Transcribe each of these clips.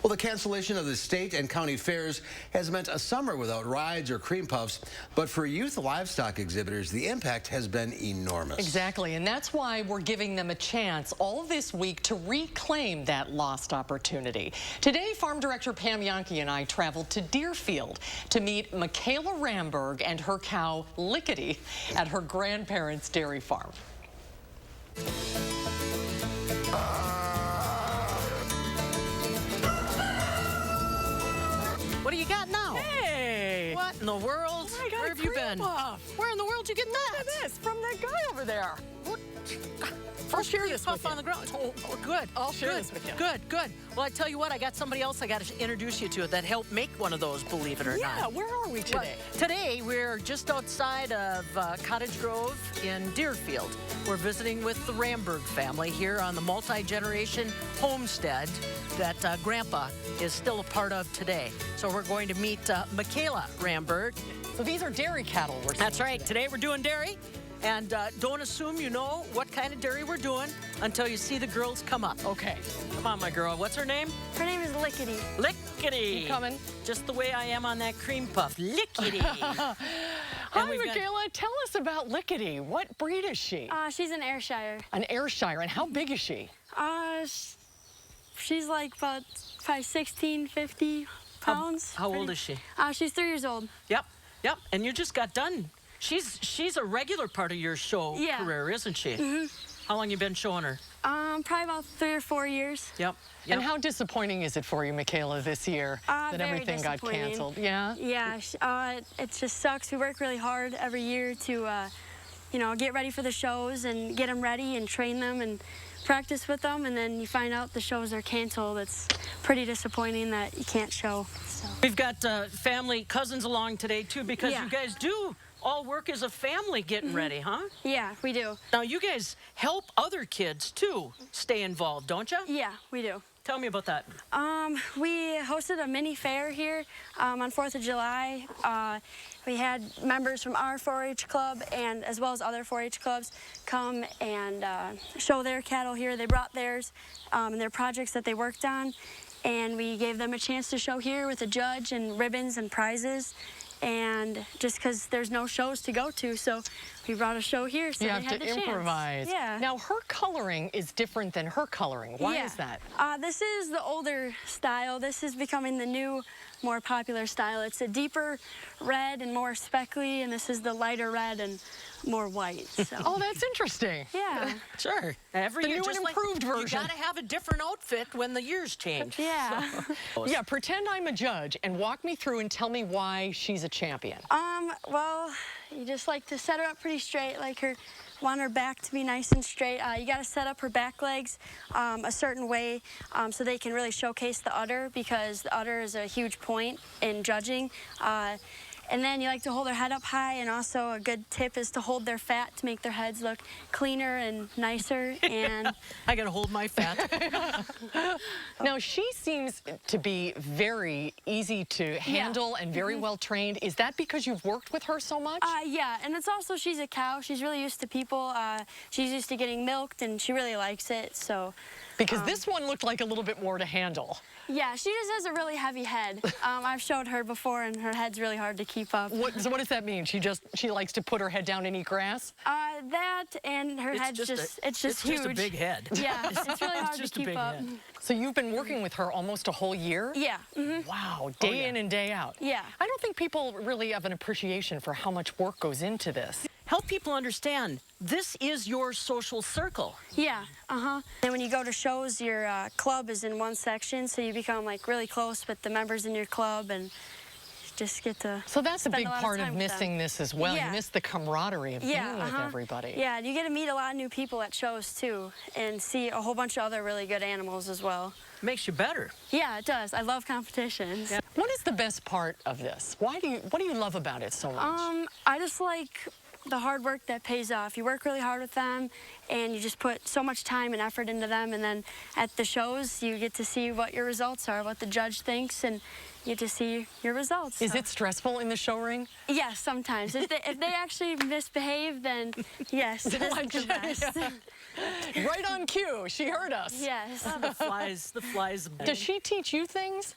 Well, the cancellation of the state and county fairs has meant a summer without rides or cream puffs, but for youth livestock exhibitors, the impact has been enormous. Exactly, and that's why we're giving them a chance all this week to reclaim that lost opportunity. Today, Farm Director Pam Jahnke and I traveled to Deerfield to meet Makayla Ramberg and her cow, Lickety, at her grandparents' dairy farm. What do you got now? Hey! What in the world? I got Where have you been? Where in the world did you get that? Look at this, from that guy over there. What? I'll share this with you. on the ground. Oh, good. I'll share this with you. Good. Well, I tell you what, I got somebody else I got to introduce you to that helped make one of those, believe it or not. Yeah, where are we today? Well, today, we're just outside of Cottage Grove in Deerfield. We're visiting with the Ramberg family here on the multi-generation homestead that Grandpa is still a part of today. So we're going to meet Makayla Ramberg. So these are dairy cattle we're seeing. That's right. Today we're doing dairy. And don't assume you know what kind of dairy we're doing until you see the girls come up. Okay. Come on, my girl. What's her name? Her name is Lickety. Lickety. You coming? Just the way I am on that cream puff. Lickety. Hi, Makayla. Tell us about Lickety. What breed is she? She's an Ayrshire. An Ayrshire. And how big is she? She's like about probably 16, 50 pounds. How old is she? She's 3 years old. Yep. And you just got done. She's a regular part of your show career, isn't she? Mm-hmm. How long you been showing her? Probably about 3 or 4 years. Yep. And how disappointing is it for you, Makayla, this year that everything got canceled? Yeah? Yeah, it just sucks. We work really hard every year to, get ready for the shows and get them ready and train them and practice with them, and then you find out the shows are canceled. It's pretty disappointing that you can't show. So. We've got family, cousins along today, too, because you guys do all work as a family getting ready, huh? Yeah, we do. Now, you guys help other kids, too, stay involved, don't you? Yeah, we do. Tell me about that. We hosted a mini fair here on 4th of July. We had members from our 4-H club and as well as other 4-H clubs come and show their cattle here. They brought theirs and their projects that they worked on, and we gave them a chance to show here with a judge and ribbons and prizes. And just because there's no shows to go to, so we brought a show here, so you they have had to the improvise. Chance. Yeah. Now, her coloring is different than her coloring. Why is that? This is the older style. This is becoming the new, more popular style. It's a deeper red and more speckly, and this is the lighter red and more white. So. Oh, that's interesting. Yeah. Sure. Every The year, new just and improved like, version. You got to have a different outfit when the years change. Yeah. So. Yeah, pretend I'm a judge and walk me through and tell me why she's a champion. Well, you just like to set her up pretty straight, want her back to be nice and straight. You got to set up her back legs a certain way so they can really showcase the udder, because the udder is a huge point in judging. And then you like to hold their head up high, and also a good tip is to hold their fat to make their heads look cleaner and nicer. And I gotta hold my fat. Now, she seems to be very easy to handle and very well trained. Is that because you've worked with her so much? Yeah, and it's also she's a cow. She's really used to people. She's used to getting milked, and she really likes it. So. Because this one looked like a little bit more to handle. Yeah, she just has a really heavy head. I've showed her before, and her head's really hard to keep up. So what does that mean? She likes to put her head down and eat grass? That and her head's just huge. It's just a big head. Yeah, it's really hard to keep up. So you've been working with her almost a whole year? Yeah. Wow, day in and day out. Yeah. I don't think people really have an appreciation for how much work goes into this. Help people understand, this is your social circle. Yeah, And when you go to shows, your club is in one section, so you become really close with the members in your club and just get to So that's a big part of missing this as well. Yeah. You miss the camaraderie of being with everybody. Yeah, and you get to meet a lot of new people at shows too, and see a whole bunch of other really good animals as well. Makes you better. Yeah, it does. I love competitions. Yeah. What is the best part of this? What do you love about it so much? I just like the hard work that pays off. You work really hard with them, and you just put so much time and effort into them, and then at the shows, you get to see what your results are, what the judge thinks, and you get to see your results. Is it stressful in the show ring? Yes, sometimes. If they actually misbehave, then yes, it isn't the best. Yeah. Right on cue. She heard us. Yes. The flies. Does she teach you things?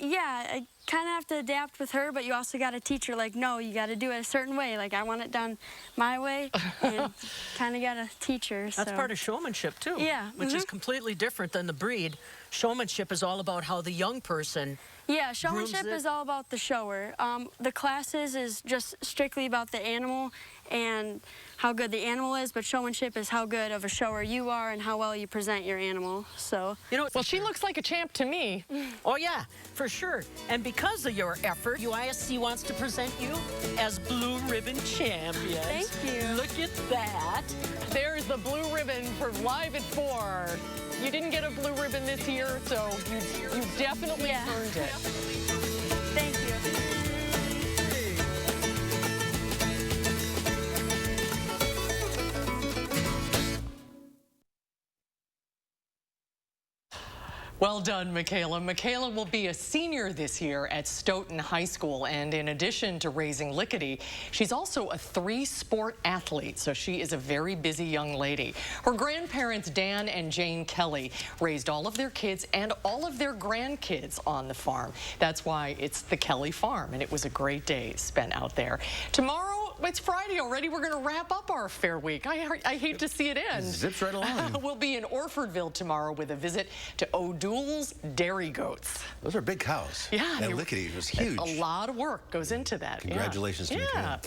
Yeah, I kind of have to adapt with her, but you also got to teach her, like, no, you got to do it a certain way. Like, I want it done my way, and kind of got to teach her. That's part of showmanship, too. Yeah. Which is completely different than the breed. Showmanship is all about how the young person. Yeah, showmanship is all about the shower. The classes is just strictly about the animal and how good the animal is, but showmanship is how good of a shower you are and how well you present your animal. So, You know, well, she looks like a champ to me. Oh, yeah, for sure. And because of your effort, UISC wants to present you as Blue Ribbon Champions. Thank you. Look at that. There's the blue ribbon for Live at 4. You didn't get a blue ribbon this year, so you definitely earned it. Thank you. Well done, Makayla. Makayla will be a senior this year at Stoughton High School, and in addition to raising Lickety, she's also a 3-sport athlete, so she is a very busy young lady. Her grandparents, Dan and Jane Kelly, raised all of their kids and all of their grandkids on the farm. That's why it's the Kelly Farm, and it was a great day spent out there. Tomorrow, it's Friday already. We're going to wrap up our fair week. I hate to see it end. Zips right along. We'll be in Orfordville tomorrow with a visit to O'Doul's Dairy Goats. Those are big cows. Yeah. And Lickety was huge. A lot of work goes into that. Congratulations to Makayla.